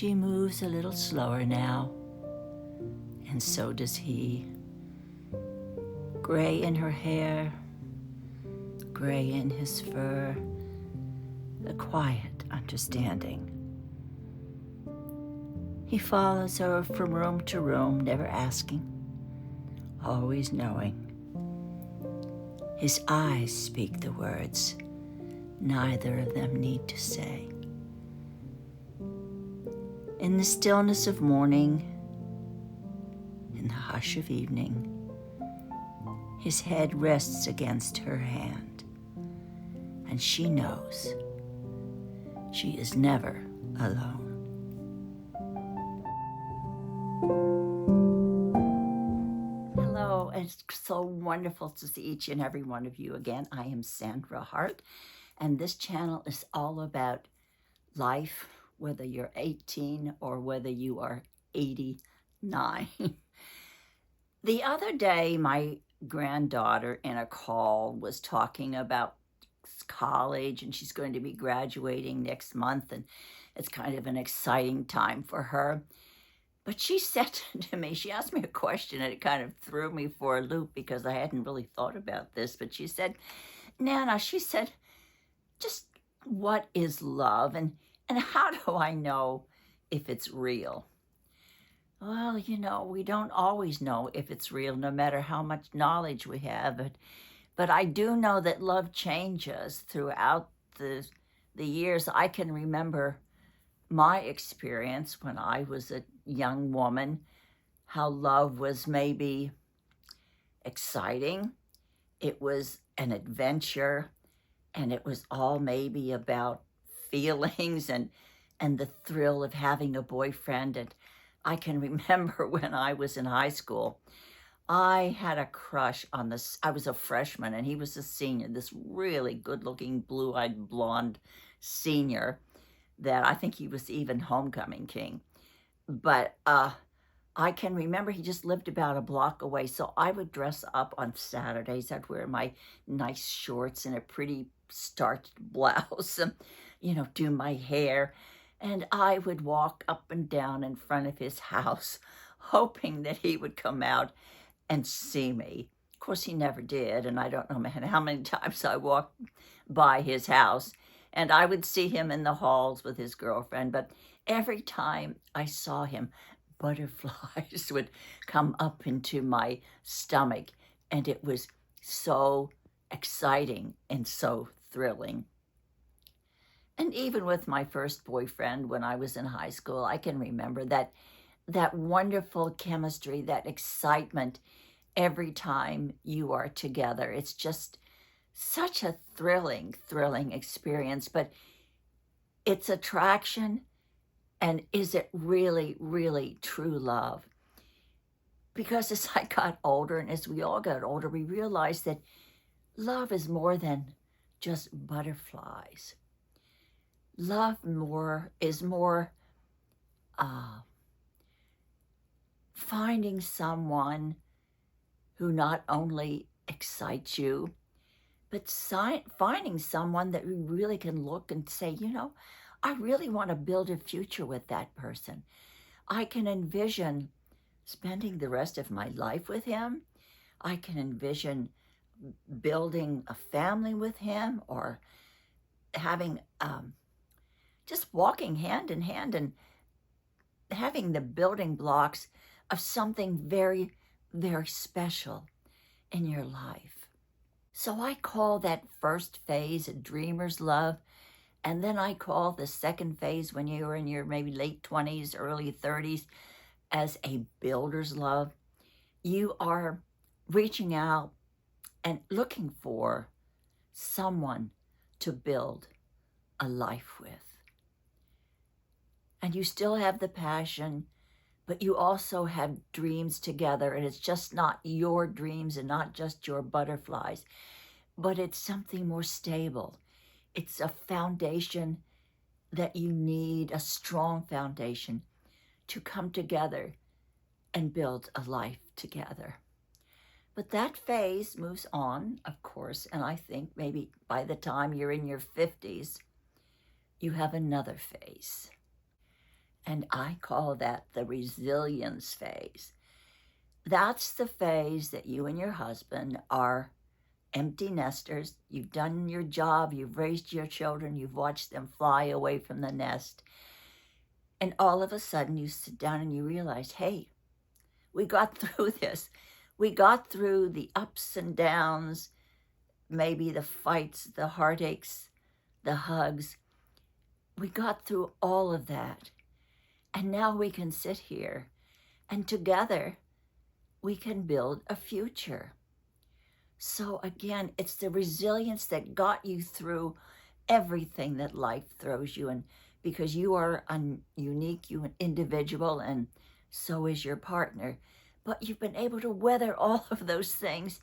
She moves a little slower now, and so does he. Gray in her hair, gray in his fur, a quiet understanding. He follows her from room to room, never asking, always knowing. His eyes speak the words neither of them need to say. In the stillness of morning, in the hush of evening, his head rests against her hand, and she knows she is never alone. Hello, it's so wonderful to see each and every one of you again. I am Sandra Hart, and this channel is all about life, whether you're 18 or whether you are 89. The other day, my granddaughter in a call was talking about college, and she's going to be graduating next month, and it's kind of an exciting time for her. But she said to me, she asked me a question, and it kind of threw me for a loop because I hadn't really thought about this. But she said, Nana, she said, just what is love, and how do I know if it's real? Well, you know, we don't always know if it's real, no matter how much knowledge we have. But I do know that love changes throughout the years. I can remember my experience when I was a young woman, how love was maybe exciting. It was an adventure, and it was all maybe about feelings and the thrill of having a boyfriend. And I can remember when I was in high school, I had a crush on this. I was a freshman and he was a senior, this really good-looking, blue-eyed, blonde senior that I think he was even homecoming king. But I can remember he just lived about a block away, so I would dress up on Saturdays. I'd wear my nice shorts and a pretty starched blouse, and, you know, do my hair. And I would walk up and down in front of his house, hoping that he would come out and see me. Of course, he never did, and I don't know how many times I walked by his house, and I would see him in the halls with his girlfriend. But every time I saw him, butterflies would come up into my stomach, and it was so exciting and so thrilling. And even with my first boyfriend when I was in high school, I can remember that wonderful chemistry, that excitement every time you are together. It's just such a thrilling experience. But it's attraction, and is it really, really true love? Because as I got older, and as we all got older, we realized that love is more than just butterflies. Love is more finding someone who not only excites you, but finding someone that you really can look and say, you know, I really want to build a future with that person. I can envision spending the rest of my life with him. I can envision building a family with him, or having just walking hand in hand and having the building blocks of something very, very special in your life. So I call that first phase a dreamer's love, and then I call the second phase, when you're in your maybe late 20s, early 30s, as a builder's love. You are reaching out and looking for someone to build a life with. And you still have the passion, but you also have dreams together, and it's just not your dreams and not just your butterflies, but it's something more stable. It's a foundation that you need, a strong foundation, to come together and build a life together. But that phase moves on, of course, and I think maybe by the time you're in your 50s, you have another phase. And I call that the resilience phase. That's the phase that you and your husband are empty nesters. You've done your job, you've raised your children, you've watched them fly away from the nest. And all of a sudden you sit down and you realize, hey, we got through this. We got through the ups and downs, maybe the fights, the heartaches, the hugs. We got through all of that. And now we can sit here and together we can build a future. So again, it's the resilience that got you through everything that life throws you. And because you are a unique individual, and so is your partner, but you've been able to weather all of those things,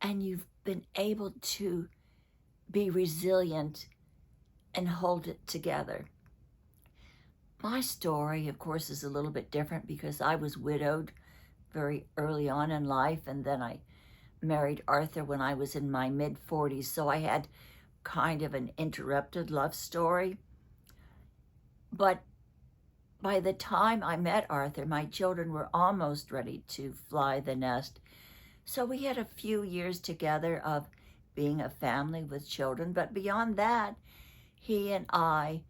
and you've been able to be resilient and hold it together. My story, of course, is a little bit different because I was widowed very early on in life, and then I married Arthur when I was in my mid-40s, so I had kind of an interrupted love story. But by the time I met Arthur, my children were almost ready to fly the nest. So we had a few years together of being a family with children, but beyond that, he and I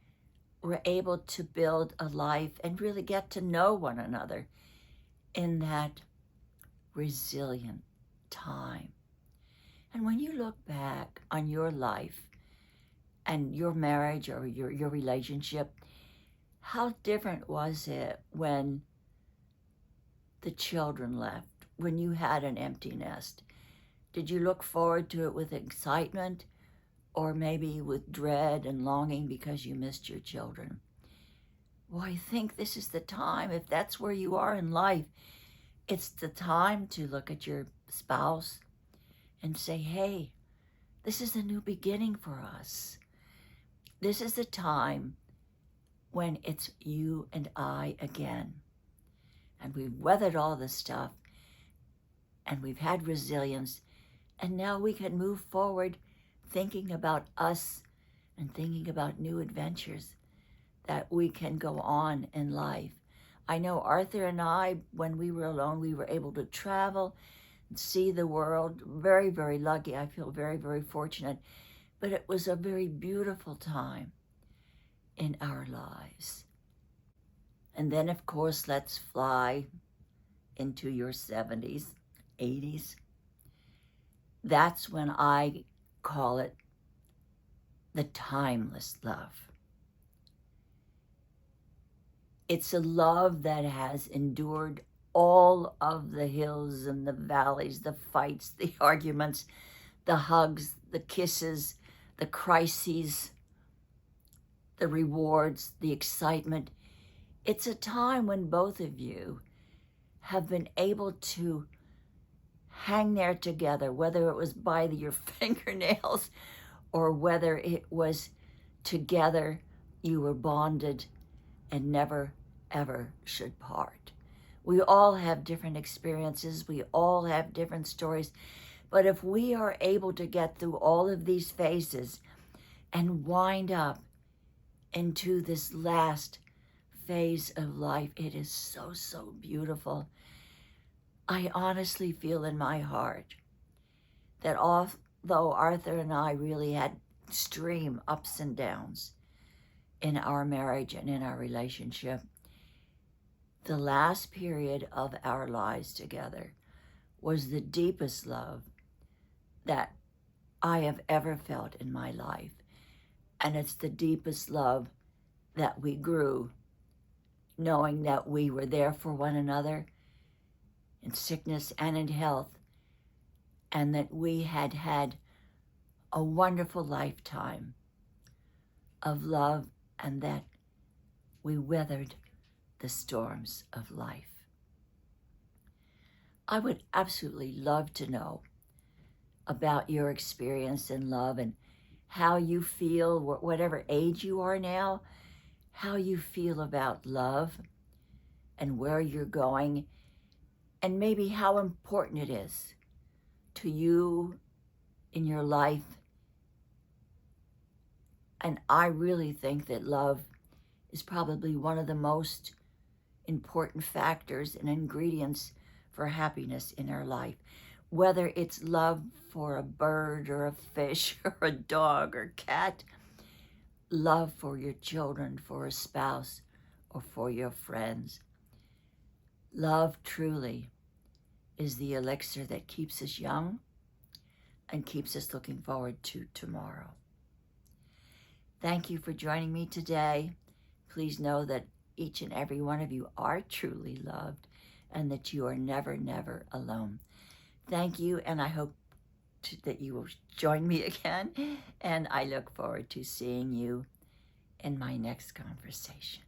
were able to build a life and really get to know one another in that resilient time. And when you look back on your life and your marriage or your relationship, how different was it when the children left, when you had an empty nest? Did you look forward to it with excitement, or maybe with dread and longing because you missed your children? Well, I think this is the time, if that's where you are in life, it's the time to look at your spouse and say, hey, this is a new beginning for us. This is the time when it's you and I again. And we've weathered all this stuff, and we've had resilience, and now we can move forward thinking about us and thinking about new adventures that we can go on in life. I know Arthur and I, when we were alone, we were able to travel and see the world. Very, very lucky. I feel very, very fortunate. But it was a very beautiful time in our lives. And then, of course, let's fly into your 70s, 80s. That's when I call it the timeless love. It's a love that has endured all of the hills and the valleys, the fights, the arguments, the hugs, the kisses, the crises, the rewards, the excitement. It's a time when both of you have been able to hang there together, whether it was by your fingernails or whether it was together you were bonded and never, ever should part. We all have different experiences. We all have different stories. But if we are able to get through all of these phases and wind up into this last phase of life, it is so, so beautiful. I honestly feel in my heart that although Arthur and I really had extreme ups and downs in our marriage and in our relationship, the last period of our lives together was the deepest love that I have ever felt in my life. And it's the deepest love that we grew, knowing that we were there for one another in sickness and in health, and that we had had a wonderful lifetime of love, and that we weathered the storms of life. I would absolutely love to know about your experience in love and how you feel, whatever age you are now, how you feel about love and where you're going, and maybe how important it is to you in your life. And I really think that love is probably one of the most important factors and ingredients for happiness in our life. Whether it's love for a bird or a fish or a dog or cat, love for your children, for a spouse, or for your friends. Love truly is the elixir that keeps us young and keeps us looking forward to tomorrow. Thank you for joining me today. Please know that each and every one of you are truly loved and that you are never, never alone. Thank you, and I hope that you will join me again, and I look forward to seeing you in my next conversation.